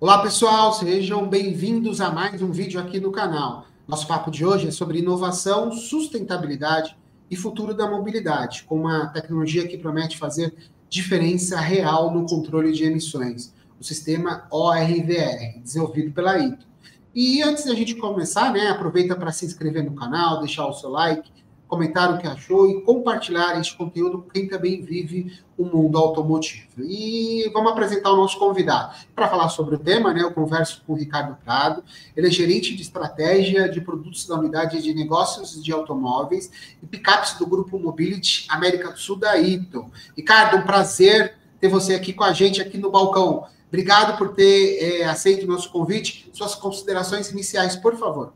Olá pessoal, sejam bem-vindos a mais um vídeo aqui no canal. Nosso papo de hoje é sobre inovação, sustentabilidade e futuro da mobilidade, com uma tecnologia que promete fazer diferença real no controle de emissões, o sistema ORVR, desenvolvido pela ITO. E antes da gente começar, aproveita para se inscrever no canal, deixar o seu like, comentar o que achou e compartilhar este conteúdo com quem também vive o mundo automotivo. E vamos apresentar o nosso convidado. Para falar sobre o tema, eu converso com o Ricardo Prado, ele é gerente de estratégia de produtos da unidade de negócios de automóveis e picapes do Grupo Mobility América do Sul da Ito. Ricardo, um prazer ter você aqui com a gente, aqui no balcão. Obrigado por ter aceito o nosso convite. Suas considerações iniciais, por favor.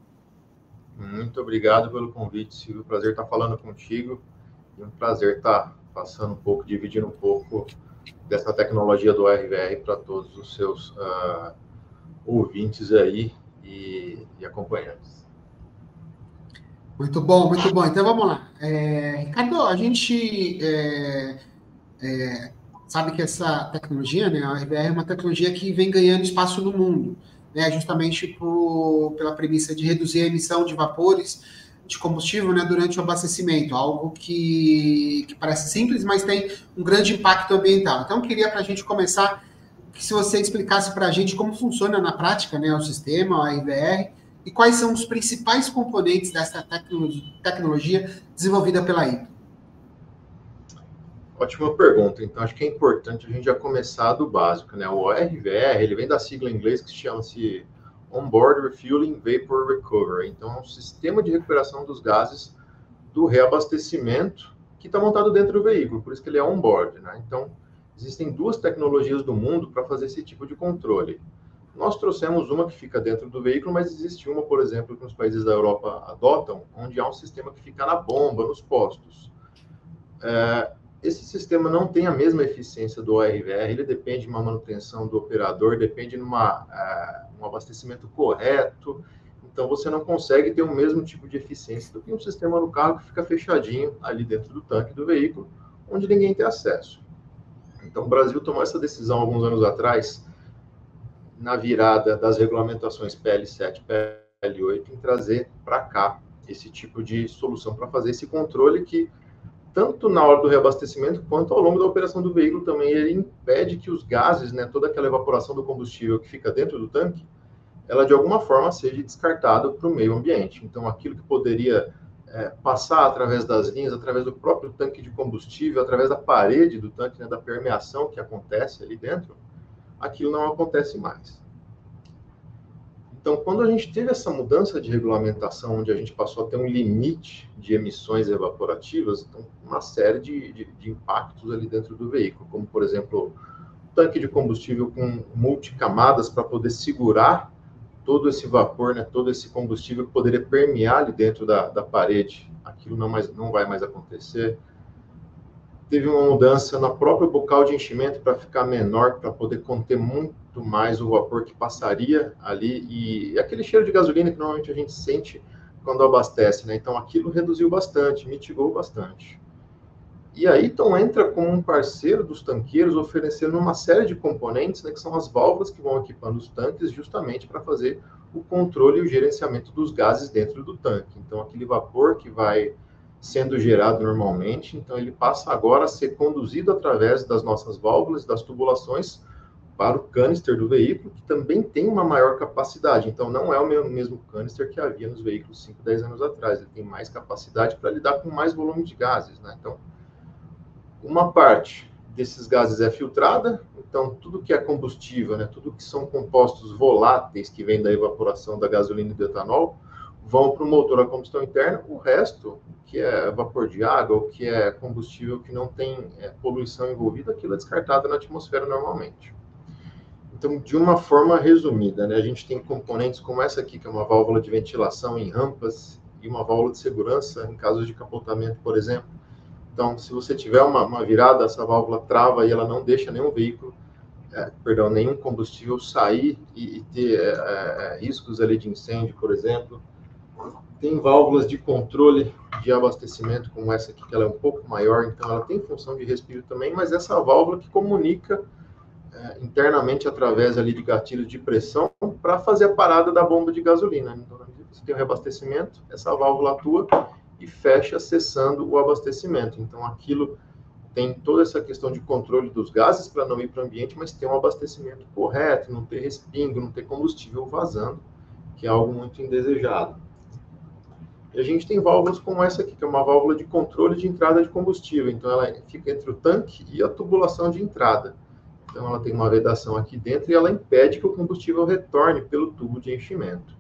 Muito obrigado pelo convite, Silvio. Prazer estar falando contigo e um prazer estar passando dividindo um pouco dessa tecnologia do RVR para todos os seus ouvintes aí e acompanhantes. Muito bom, muito bom. Então vamos lá. Ricardo, a gente sabe que essa tecnologia, a RVR é uma tecnologia que vem ganhando espaço no mundo, justamente pela premissa de reduzir a emissão de vapores de combustível durante o abastecimento, algo que parece simples, mas tem um grande impacto ambiental. Então, eu queria, para a gente começar, que se você explicasse para a gente como funciona na prática o sistema, a RVR, e quais são os principais componentes dessa tecnologia desenvolvida pela ITO. Ótima pergunta. Então, acho que é importante a gente já começar do básico, O ORVR, ele vem da sigla em inglês que chama-se On-Board Refueling Vapor Recovery. Então, é um sistema de recuperação dos gases do reabastecimento que está montado dentro do veículo, por isso que ele é on-board, Então, existem duas tecnologias do mundo para fazer esse tipo de controle. Nós trouxemos uma que fica dentro do veículo, mas existe uma, por exemplo, que os países da Europa adotam, onde há um sistema que fica na bomba, nos postos. Esse sistema não tem a mesma eficiência do ORVR, ele depende de uma manutenção do operador, depende de um abastecimento correto, então você não consegue ter o mesmo tipo de eficiência do que um sistema no carro que fica fechadinho ali dentro do tanque do veículo, onde ninguém tem acesso. Então o Brasil tomou essa decisão alguns anos atrás, na virada das regulamentações PL7 e PL8, em trazer para cá esse tipo de solução para fazer esse controle que tanto na hora do reabastecimento, quanto ao longo da operação do veículo também, ele impede que os gases, toda aquela evaporação do combustível que fica dentro do tanque, ela de alguma forma seja descartada para o meio ambiente. Então, aquilo que poderia passar através das linhas, através do próprio tanque de combustível, através da parede do tanque, da permeação que acontece ali dentro, aquilo não acontece mais. Então, quando a gente teve essa mudança de regulamentação, onde a gente passou a ter um limite de emissões evaporativas, então, uma série de impactos ali dentro do veículo, como, por exemplo, tanque de combustível com multicamadas para poder segurar todo esse vapor, todo esse combustível que poderia permear ali dentro da parede. Aquilo não vai mais acontecer. Teve uma mudança no próprio bocal de enchimento para ficar menor, para poder conter muito mais o vapor que passaria ali, e aquele cheiro de gasolina que normalmente a gente sente quando abastece, Então, aquilo reduziu bastante, mitigou bastante. E aí, então, entra como um parceiro dos tanqueiros, oferecendo uma série de componentes, que são as válvulas que vão equipando os tanques, justamente para fazer o controle e o gerenciamento dos gases dentro do tanque. Então, aquele vapor que vai sendo gerado normalmente, então ele passa agora a ser conduzido através das nossas válvulas, das tubulações, para o canister do veículo, que também tem uma maior capacidade. Então, não é o mesmo canister que havia nos veículos 5, 10 anos atrás. Ele tem mais capacidade para lidar com mais volume de gases, Então, uma parte desses gases é filtrada, então tudo que é combustível, tudo que são compostos voláteis que vêm da evaporação da gasolina e do etanol, vão para o motor a combustão interna, o resto, que é vapor de água, ou que é combustível que não tem poluição envolvida, aquilo é descartado na atmosfera normalmente. Então, de uma forma resumida, a gente tem componentes como essa aqui, que é uma válvula de ventilação em rampas, e uma válvula de segurança em casos de capotamento, por exemplo. Então, se você tiver uma virada, essa válvula trava e ela não deixa nenhum veículo, nenhum combustível sair e ter riscos ali de incêndio, por exemplo. Tem válvulas de controle de abastecimento, como essa aqui, que ela é um pouco maior, então ela tem função de respiro também, mas essa válvula que comunica internamente através ali de gatilhos de pressão para fazer a parada da bomba de gasolina. Então, na medida que você tem o reabastecimento, essa válvula atua e fecha cessando o abastecimento. Então, aquilo tem toda essa questão de controle dos gases para não ir para o ambiente, mas tem um abastecimento correto, não ter respingo, não ter combustível vazando, que é algo muito indesejado. E a gente tem válvulas como essa aqui, que é uma válvula de controle de entrada de combustível. Então, ela fica entre o tanque e a tubulação de entrada. Então, ela tem uma vedação aqui dentro e ela impede que o combustível retorne pelo tubo de enchimento.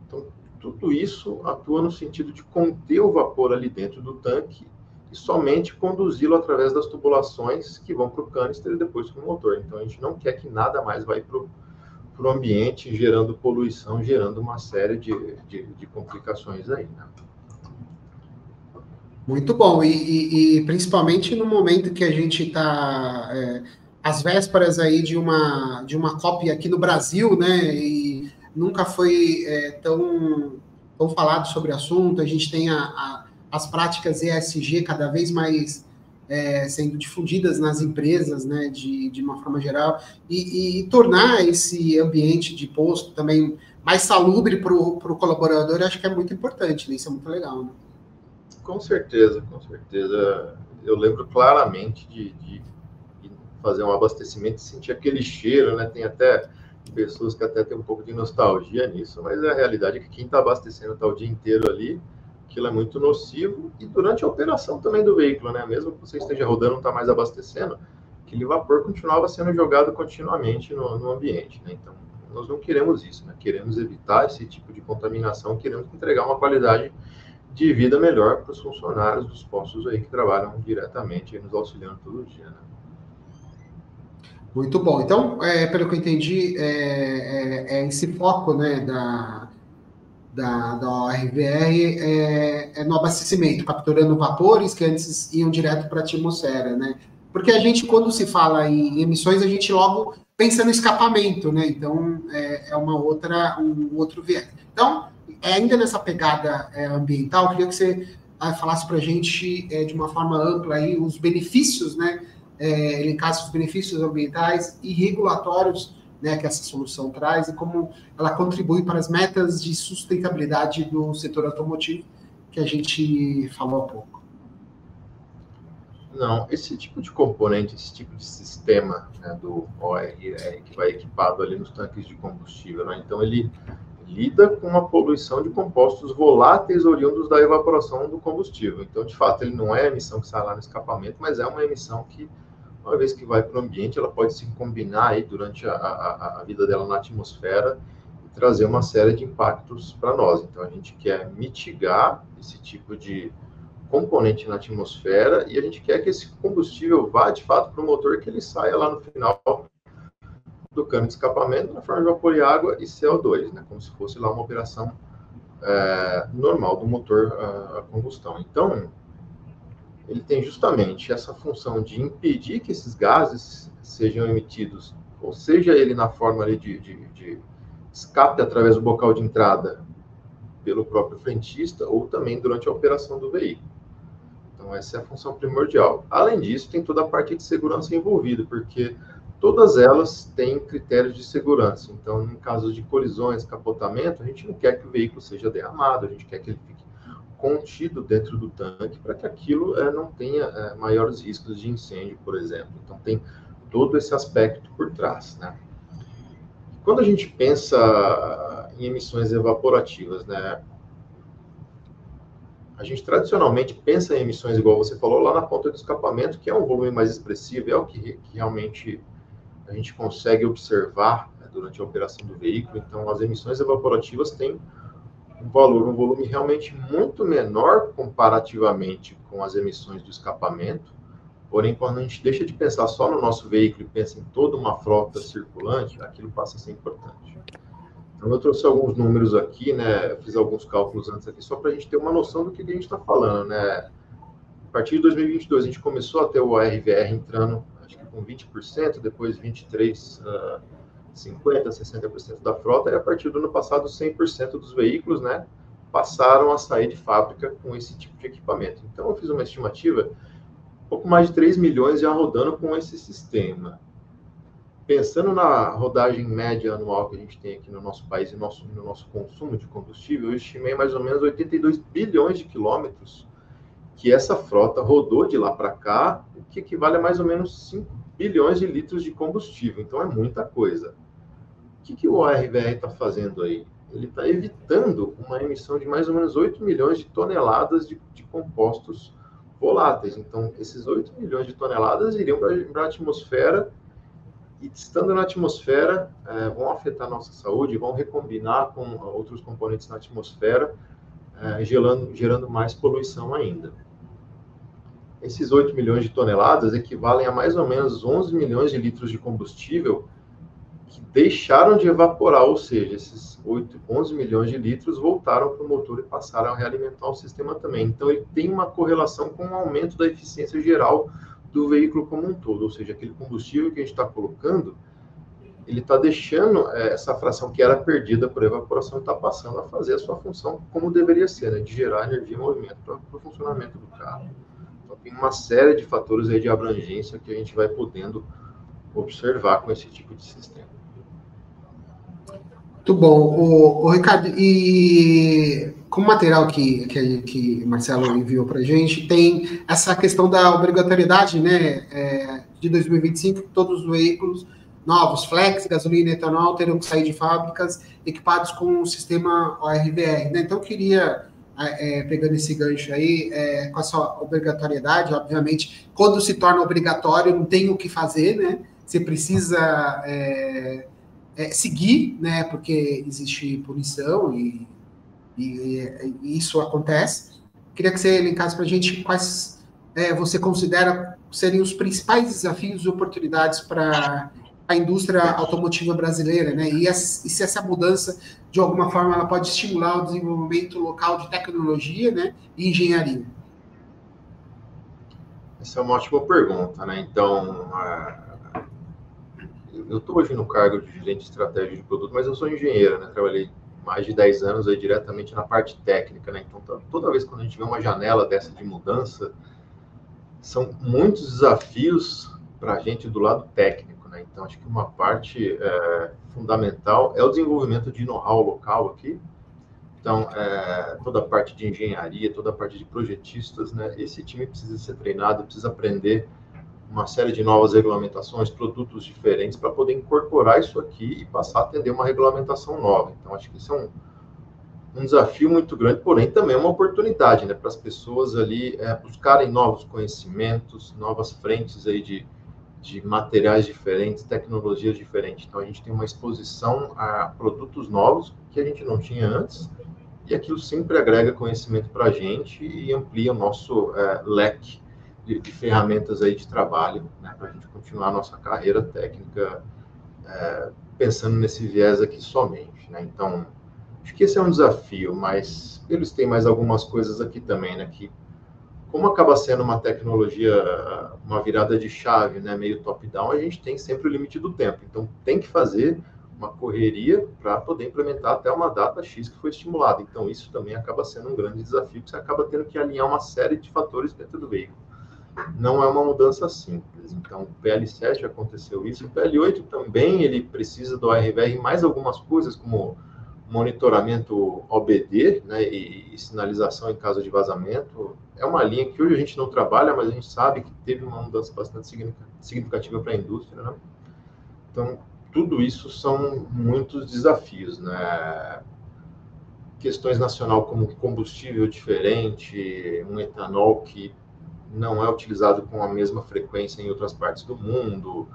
Então, tudo isso atua no sentido de conter o vapor ali dentro do tanque e somente conduzi-lo através das tubulações que vão para o canister e depois para o motor. Então, a gente não quer que nada mais vá para o ambiente, gerando poluição, gerando uma série de complicações aí, né? Muito bom, e principalmente no momento que a gente está às vésperas aí de uma COP aqui no Brasil, né? E nunca foi tão falado sobre o assunto. A gente tem as práticas ESG cada vez mais sendo difundidas nas empresas, né? De uma forma geral, e tornar esse ambiente de posto também mais salubre para o colaborador, acho que é muito importante, né? Isso é muito legal, né? Com certeza, com certeza. Eu lembro claramente de fazer um abastecimento e sentir aquele cheiro, né? Tem até pessoas que até têm um pouco de nostalgia nisso, mas a realidade é que quem está abastecendo está o dia inteiro ali, aquilo é muito nocivo, e durante a operação também do veículo, né? Mesmo que você esteja rodando, não está mais abastecendo, aquele vapor continuava sendo jogado continuamente no ambiente, né? Então, nós não queremos isso, né? Queremos evitar esse tipo de contaminação, queremos entregar uma qualidade de vida melhor para os funcionários dos postos aí que trabalham diretamente aí nos auxiliando todo dia, né? Muito bom. Então, pelo que eu entendi, esse foco, né, da ORVR no abastecimento, capturando vapores que antes iam direto para a atmosfera, né? Porque a gente, quando se fala em emissões, a gente logo pensa no escapamento, né? Então, um outro viés. Então, ainda nessa pegada ambiental, eu queria que você falasse para a gente de uma forma ampla aí os benefícios, né? Elencasse os benefícios ambientais e regulatórios, né, que essa solução traz e como ela contribui para as metas de sustentabilidade do setor automotivo que a gente falou há pouco. Não, esse tipo de componente, esse tipo de sistema, né, do ORR que vai equipado ali nos tanques de combustível, né? Então ele lida com a poluição de compostos voláteis oriundos da evaporação do combustível. Então, de fato, ele não é a emissão que sai lá no escapamento, mas é uma emissão que, uma vez que vai para o ambiente, ela pode se combinar aí durante a vida dela na atmosfera e trazer uma série de impactos para nós. Então, a gente quer mitigar esse tipo de componente na atmosfera e a gente quer que esse combustível vá, de fato, para o motor, que ele saia lá no final do cano de escapamento na forma de vapor e água e CO2, né? Como se fosse lá uma operação normal do motor a combustão. Então, ele tem justamente essa função de impedir que esses gases sejam emitidos, ou seja, ele na forma ali de escape através do bocal de entrada pelo próprio frentista, ou também durante a operação do veículo. Então, essa é a função primordial. Além disso, tem toda a parte de segurança envolvida, porque todas elas têm critérios de segurança. Então, em casos de colisões, capotamento, a gente não quer que o veículo seja derramado, a gente quer que ele fique contido dentro do tanque para que aquilo não tenha maiores riscos de incêndio, por exemplo. Então, tem todo esse aspecto por trás, né? Quando a gente pensa em emissões evaporativas, né, a gente tradicionalmente pensa em emissões, igual você falou, lá na ponta do escapamento, que é um volume mais expressivo, é o que realmente a gente consegue observar, né, durante a operação do veículo. Então, as emissões evaporativas têm um volume realmente muito menor comparativamente com as emissões do escapamento. Porém, quando a gente deixa de pensar só no nosso veículo e pensa em toda uma frota circulante, aquilo passa a ser importante. Então, eu trouxe alguns números aqui, né? Eu fiz alguns cálculos antes aqui, só para a gente ter uma noção do que a gente está falando, né? A partir de 2022, a gente começou a ter o ORVR entrando, acho que com 20%, depois 23%, 50%, 60% da frota, e a partir do ano passado, 100% dos veículos, né, passaram a sair de fábrica com esse tipo de equipamento. Então, eu fiz uma estimativa, um pouco mais de 3 milhões já rodando com esse sistema. Pensando na rodagem média anual que a gente tem aqui no nosso país e no nosso consumo de combustível, eu estimei mais ou menos 82 bilhões de quilômetros que essa frota rodou de lá para cá, o que equivale a mais ou menos 5 bilhões de litros de combustível. Então, é muita coisa. O que o ORVR está fazendo aí? Ele está evitando uma emissão de mais ou menos 8 milhões de toneladas de compostos voláteis. Então, esses 8 milhões de toneladas iriam para a atmosfera e, estando na atmosfera, vão afetar a nossa saúde, vão recombinar com outros componentes na atmosfera, gerando mais poluição ainda. Esses 8 milhões de toneladas equivalem a mais ou menos 11 milhões de litros de combustível que deixaram de evaporar, ou seja, esses 11 milhões de litros voltaram para o motor e passaram a realimentar o sistema também. Então, ele tem uma correlação com o aumento da eficiência geral do veículo como um todo, ou seja, aquele combustível que a gente está colocando, ele está deixando essa fração que era perdida por evaporação, está passando a fazer a sua função como deveria ser, né, de gerar energia e movimento para o funcionamento do carro. Então, tem uma série de fatores aí de abrangência que a gente vai podendo observar com esse tipo de sistema. Muito bom. O Ricardo, e com o material que Marcelo enviou para a gente, tem essa questão da obrigatoriedade, né, de 2025, que todos os veículos novos, flex, gasolina e etanol, terão que sair de fábricas equipados com o sistema ORVR. Né? Então, eu queria, pegando esse gancho aí, com essa obrigatoriedade, obviamente, quando se torna obrigatório, não tem o que fazer, né? Você precisa seguir, né? Porque existe punição e isso acontece. Queria que você elencasse para a gente quais você considera seriam os principais desafios e oportunidades para a indústria automotiva brasileira, né? E se essa mudança, de alguma forma, ela pode estimular o desenvolvimento local de tecnologia, né, e engenharia. Essa é uma ótima pergunta, né? Então, eu estou hoje no cargo de gerente de estratégia de produto, mas eu sou engenheiro, né? Trabalhei mais de 10 anos aí diretamente na parte técnica, né? Então, toda vez que a gente vê uma janela dessa de mudança, são muitos desafios para a gente do lado técnico, né? Então, acho que uma parte fundamental é o desenvolvimento de know-how local aqui. Então, toda a parte de engenharia, toda a parte de projetistas, né? Esse time precisa ser treinado, precisa aprender uma série de novas regulamentações, produtos diferentes, para poder incorporar isso aqui e passar a atender uma regulamentação nova. Então, acho que isso é um desafio muito grande, porém também é uma oportunidade, né, para as pessoas ali buscarem novos conhecimentos, novas frentes aí de materiais diferentes, tecnologias diferentes. Então, a gente tem uma exposição a produtos novos que a gente não tinha antes, e aquilo sempre agrega conhecimento para a gente e amplia o nosso leque de ferramentas aí de trabalho, né, para a gente continuar a nossa carreira técnica pensando nesse viés aqui somente, né? Então, acho que esse é um desafio, mas eles têm mais algumas coisas aqui também, né? Que, como acaba sendo uma tecnologia, uma virada de chave, né? Meio top-down, a gente tem sempre o limite do tempo. Então, tem que fazer uma correria para poder implementar até uma data X que foi estimulada. Então, isso também acaba sendo um grande desafio, porque você acaba tendo que alinhar uma série de fatores dentro do veículo. Não é uma mudança simples. Então, o PL7 aconteceu isso. O PL8 também, ele precisa do ORVR e mais algumas coisas, como monitoramento OBD, né, e sinalização em caso de vazamento. É uma linha que hoje a gente não trabalha, mas a gente sabe que teve uma mudança bastante significativa para a indústria, né? Então, tudo isso são muitos desafios, né? Questões nacional como combustível diferente, um etanol que não é utilizado com a mesma frequência em outras partes do mundo,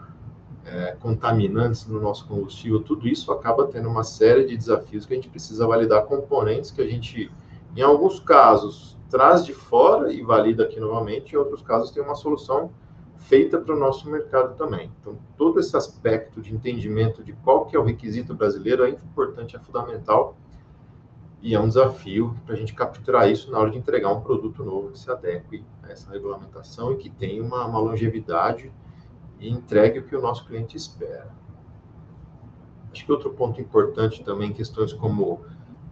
contaminantes no nosso combustível, tudo isso acaba tendo uma série de desafios que a gente precisa validar componentes que a gente, em alguns casos, traz de fora e valida aqui novamente, em outros casos tem uma solução feita para o nosso mercado também. Então, todo esse aspecto de entendimento de qual que é o requisito brasileiro é importante, é fundamental, e é um desafio para a gente capturar isso na hora de entregar um produto novo que se adeque a essa regulamentação e que tenha uma longevidade e entregue o que o nosso cliente espera. Acho que outro ponto importante também, questões como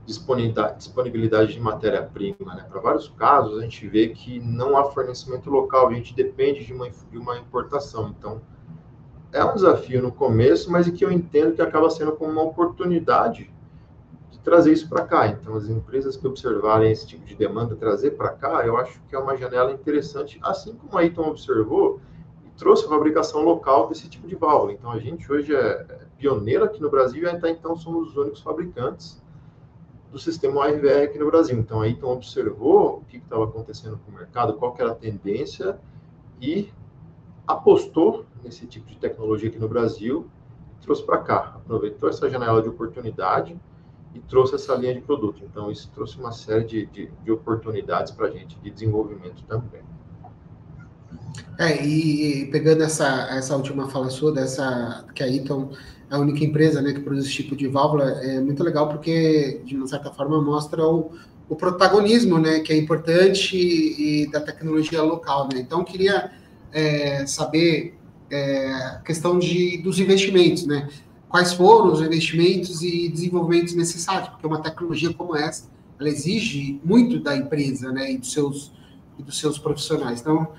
disponibilidade de matéria-prima, né? Para vários casos, a gente vê que não há fornecimento local, a gente depende de uma importação. Então, é um desafio no começo, mas que eu entendo que acaba sendo como uma oportunidade de trazer isso para cá. Então, as empresas que observarem esse tipo de demanda, trazer para cá, eu acho que é uma janela interessante, assim como a Eaton observou e trouxe a fabricação local desse tipo de válvula. Então, a gente hoje é pioneiro aqui no Brasil e até então somos os únicos fabricantes do sistema ORVR aqui no Brasil. Então, a Eaton observou o que estava acontecendo com o mercado, qual que era a tendência e apostou nesse tipo de tecnologia aqui no Brasil e trouxe para cá. Aproveitou essa janela de oportunidade e trouxe essa linha de produto. Então, isso trouxe uma série de oportunidades para a gente de desenvolvimento também. E pegando essa última fala sua, que a Eaton é a única empresa, né, que produz esse tipo de válvula, é muito legal porque, de uma certa forma, mostra o protagonismo, né, que é importante e da tecnologia local, né? Então, queria saber a questão dos investimentos, né? Quais foram os investimentos e desenvolvimentos necessários, porque uma tecnologia como essa, ela exige muito da empresa, né, e dos seus profissionais. Então,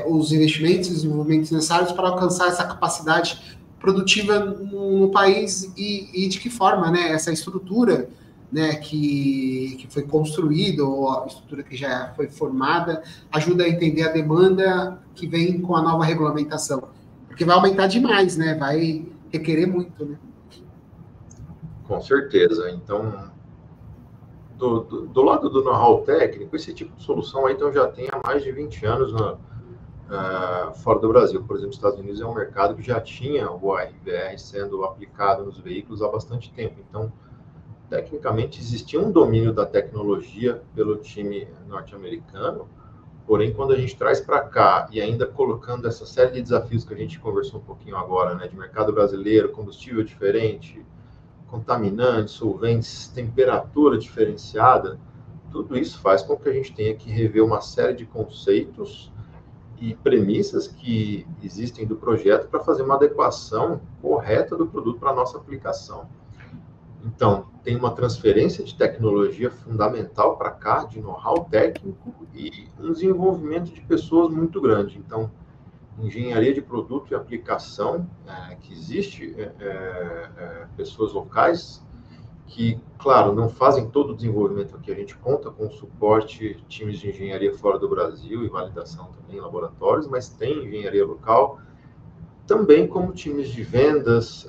os investimentos e desenvolvimentos necessários para alcançar essa capacidade produtiva no país e de que forma, né, essa estrutura, né, que foi construída ou a estrutura que já foi formada ajuda a entender a demanda que vem com a nova regulamentação, porque vai aumentar demais, né, vai requerer muito, né? Com certeza. Então, do lado do know-how técnico, esse tipo de solução aí então já tem há mais de 20 anos fora do Brasil. Por exemplo, os Estados Unidos é um mercado que já tinha o ORVR sendo aplicado nos veículos há bastante tempo. Então, tecnicamente, existia um domínio da tecnologia pelo time norte-americano, porém, quando a gente traz para cá e ainda colocando essa série de desafios que a gente conversou um pouquinho agora, né, de mercado brasileiro, combustível diferente, contaminantes, solventes, temperatura diferenciada, tudo isso faz com que a gente tenha que rever uma série de conceitos e premissas que existem do projeto para fazer uma adequação correta do produto para a nossa aplicação. Então, tem uma transferência de tecnologia fundamental para cá, de know-how técnico e um desenvolvimento de pessoas muito grande. Então, engenharia de produto e aplicação, que existe pessoas locais que, claro, não fazem todo o desenvolvimento aqui. A gente conta com suporte, times de engenharia fora do Brasil e validação também em laboratórios, mas tem engenharia local, também como times de vendas,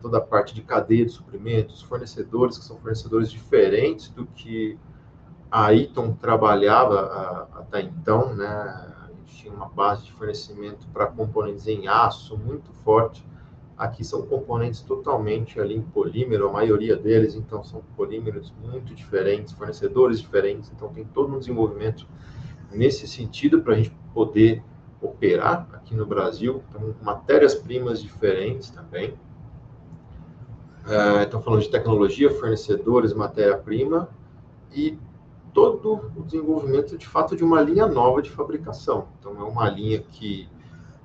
toda a parte de cadeia de suprimentos, fornecedores, que são fornecedores diferentes do que a Eaton trabalhava até então, né? A gente tinha uma base de fornecimento para componentes em aço muito forte. Aqui são componentes totalmente ali em polímero, a maioria deles, então são polímeros muito diferentes, fornecedores diferentes, então tem todo um desenvolvimento nesse sentido para a gente poder operar aqui no Brasil, então, matérias-primas diferentes também. Então, falando de tecnologia, fornecedores, matéria-prima e todo o desenvolvimento, de fato, de uma linha nova de fabricação. Então, é uma linha que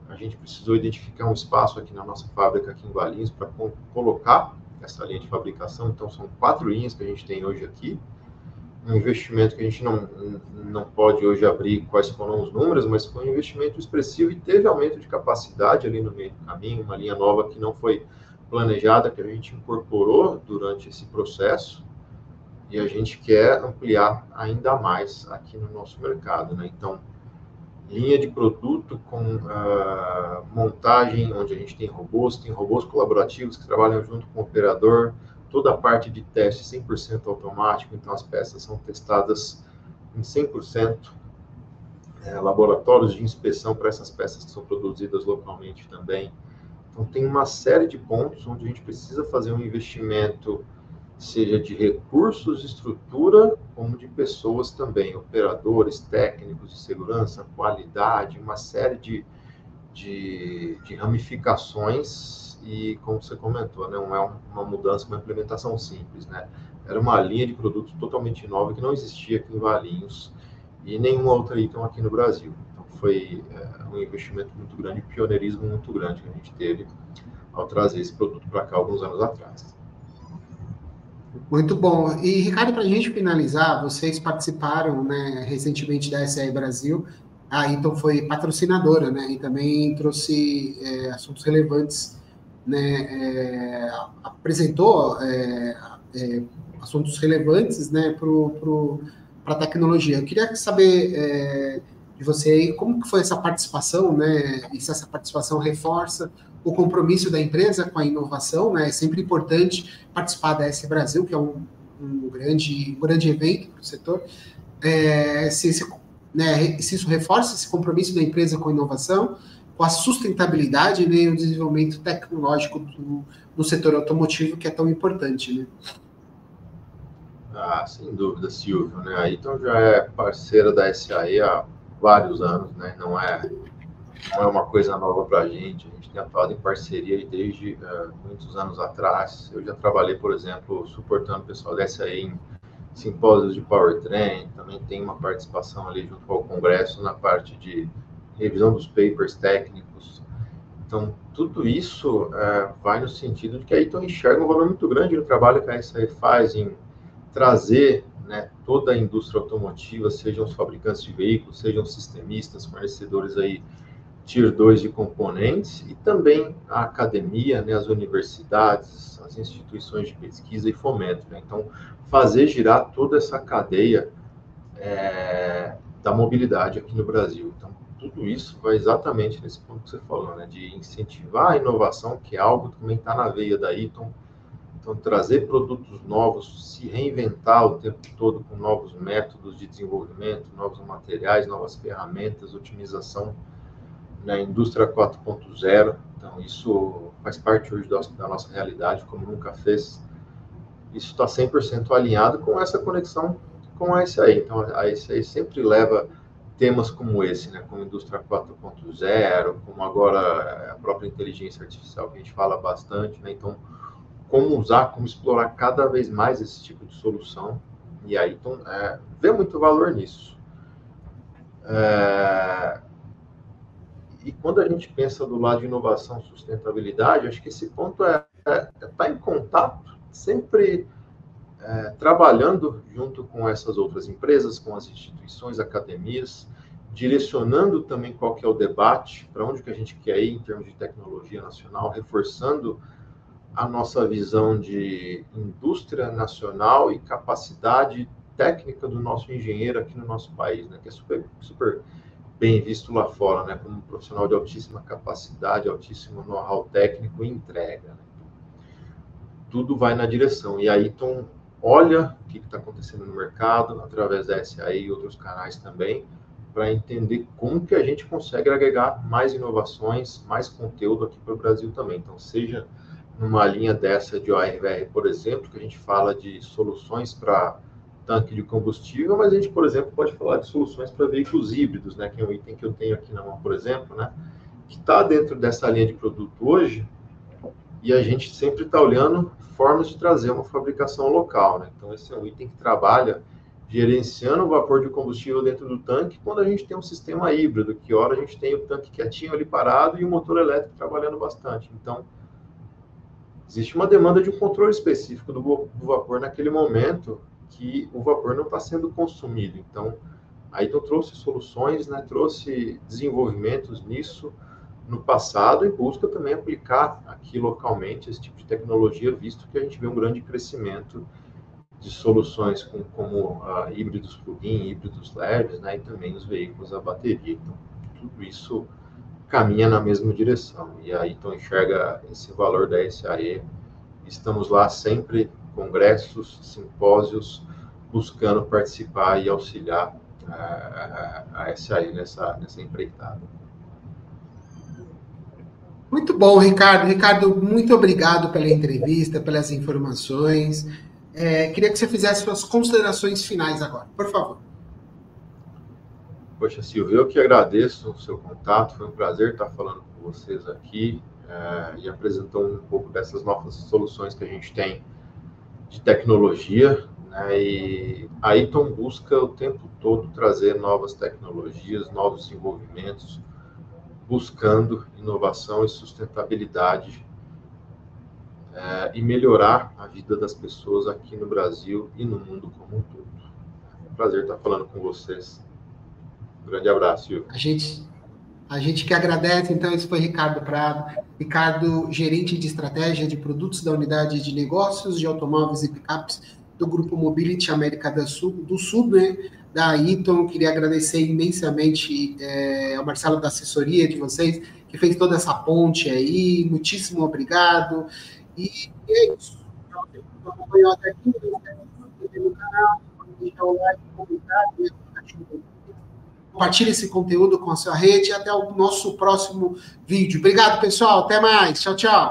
a gente precisou identificar um espaço aqui na nossa fábrica, aqui em Valinhos, para colocar essa linha de fabricação. Então, são 4 linhas que a gente tem hoje aqui. Um investimento que a gente não pode hoje abrir quais foram os números, mas foi um investimento expressivo e teve aumento de capacidade ali no meio do caminho, uma linha nova que não foi planejada, que a gente incorporou durante esse processo, e a gente quer ampliar ainda mais aqui no nosso mercado, né? Então, linha de produto com montagem, onde a gente tem robôs colaborativos que trabalham junto com o operador, toda a parte de teste 100% automático, então as peças são testadas em 100%, laboratórios de inspeção para essas peças que são produzidas localmente também. Então tem uma série de pontos onde a gente precisa fazer um investimento, seja de recursos, estrutura, como de pessoas também, operadores, técnicos de segurança, qualidade, uma série de ramificações e, como você comentou, né, não é uma mudança, uma implementação simples, né? Era uma linha de produtos totalmente nova que não existia aqui em Valinhos e nenhuma outra Eaton aqui no Brasil. Então foi um investimento muito grande, pioneirismo muito grande que a gente teve ao trazer esse produto para cá alguns anos atrás. Muito bom. E, Ricardo, para a gente finalizar, vocês participaram, né, recentemente da SAE Brasil, a Eaton foi patrocinadora, né, e também trouxe assuntos relevantes, né, apresentou assuntos relevantes, né, para a tecnologia. Eu queria saber de você aí como que foi essa participação, né, e se essa participação reforça o compromisso da empresa com a inovação, né, é sempre importante participar da S Brasil, que é um grande evento para o setor, se isso reforça esse compromisso da empresa com a inovação, com a sustentabilidade, né, e o desenvolvimento tecnológico do setor automotivo, que é tão importante, né? Ah, sem dúvida, Silvio, né? A Eaton já é parceira da SAE há vários anos, né? Não é uma coisa nova para a gente tem atuado em parceria desde muitos anos atrás. Eu já trabalhei, por exemplo, suportando o pessoal da SAE em simpósios de powertrain, também tem uma participação ali junto ao Congresso na parte de revisão dos papers técnicos. Então, tudo isso vai no sentido de que a Eaton enxerga um valor muito grande no trabalho que a SAE faz em trazer, né, toda a indústria automotiva, sejam os fabricantes de veículos, sejam os sistemistas, fornecedores aí Tier 2 de componentes, e também a academia, né, as universidades, as instituições de pesquisa e fomento. Né? Então, fazer girar toda essa cadeia da mobilidade aqui no Brasil. Então, tudo isso vai exatamente nesse ponto que você falou, né, de incentivar a inovação, que é algo que também está na veia da Eaton. Então, trazer produtos novos, se reinventar o tempo todo com novos métodos de desenvolvimento, novos materiais, novas ferramentas, otimização na indústria 4.0. Então, isso faz parte hoje da nossa realidade, como nunca fez. Isso está 100% alinhado com essa conexão com a SAE. Então, a SAE sempre leva temas como esse, né, como indústria 4.0, como agora a própria inteligência artificial, que a gente fala bastante, né? Então, como usar, como explorar cada vez mais esse tipo de solução. E aí, então, vê muito valor nisso. E quando a gente pensa do lado de inovação e sustentabilidade, acho que esse ponto tá em contato, sempre trabalhando junto com essas outras empresas, com as instituições, academias, direcionando também qual que é o debate, para onde que a gente quer ir em termos de tecnologia nacional, reforçando a nossa visão de indústria nacional e capacidade técnica do nosso engenheiro aqui no nosso país, né, que é super, super bem visto lá fora, né, como um profissional de altíssima capacidade, altíssimo know-how técnico e entrega. Né? Tudo vai na direção. E aí, então, olha o que está acontecendo no mercado, através da SAE e outros canais também, para entender como que a gente consegue agregar mais inovações, mais conteúdo aqui para o Brasil também. Então, seja numa linha dessa de ORVR, por exemplo, que a gente fala de soluções para tanque de combustível, mas a gente, por exemplo, pode falar de soluções para veículos híbridos, né, que é um item que eu tenho aqui na mão, por exemplo, né, que está dentro dessa linha de produto hoje, e a gente sempre está olhando formas de trazer uma fabricação local, né? Então, esse é um item que trabalha gerenciando o vapor de combustível dentro do tanque, quando a gente tem um sistema híbrido, que hora a gente tem o tanque quietinho ali parado e o motor elétrico trabalhando bastante. Então, existe uma demanda de um controle específico do vapor naquele momento que o vapor não está sendo consumido. Então, a Eaton trouxe soluções, né, trouxe desenvolvimentos nisso no passado e busca também aplicar aqui localmente esse tipo de tecnologia, visto que a gente vê um grande crescimento de soluções como híbridos plug-in, híbridos leves, né, e também os veículos a bateria. Então, tudo isso caminha na mesma direção. E aí, então, enxerga esse valor da SAE. Estamos lá sempre, congressos, simpósios, buscando participar e auxiliar a SAE nessa empreitada. Muito bom, Ricardo. Ricardo, muito obrigado pela entrevista, pelas informações. Queria que você fizesse suas considerações finais agora, por favor. Poxa, Silvio, eu que agradeço o seu contato. Foi um prazer estar falando com vocês aqui e apresentando um pouco dessas novas soluções que a gente tem de tecnologia. Né? E a Eaton busca o tempo todo trazer novas tecnologias, novos desenvolvimentos, buscando inovação e sustentabilidade e melhorar a vida das pessoas aqui no Brasil e no mundo como um todo. É um prazer estar falando com vocês. Um grande abraço, Silvio. A gente que agradece, então, esse foi Ricardo Prado. Ricardo, gerente de estratégia de produtos da unidade de negócios de automóveis e picapes do Grupo Mobility América do Sul, né, da Eaton. Queria agradecer imensamente ao Marcelo da assessoria de vocês, que fez toda essa ponte aí. Muitíssimo obrigado. E é isso. Então, você acompanhou até aqui, não esquece de se inscrever no canal, deixar o like, comentar, compartilhe esse conteúdo com a sua rede e até o nosso próximo vídeo. Obrigado, pessoal. Até mais. Tchau, tchau.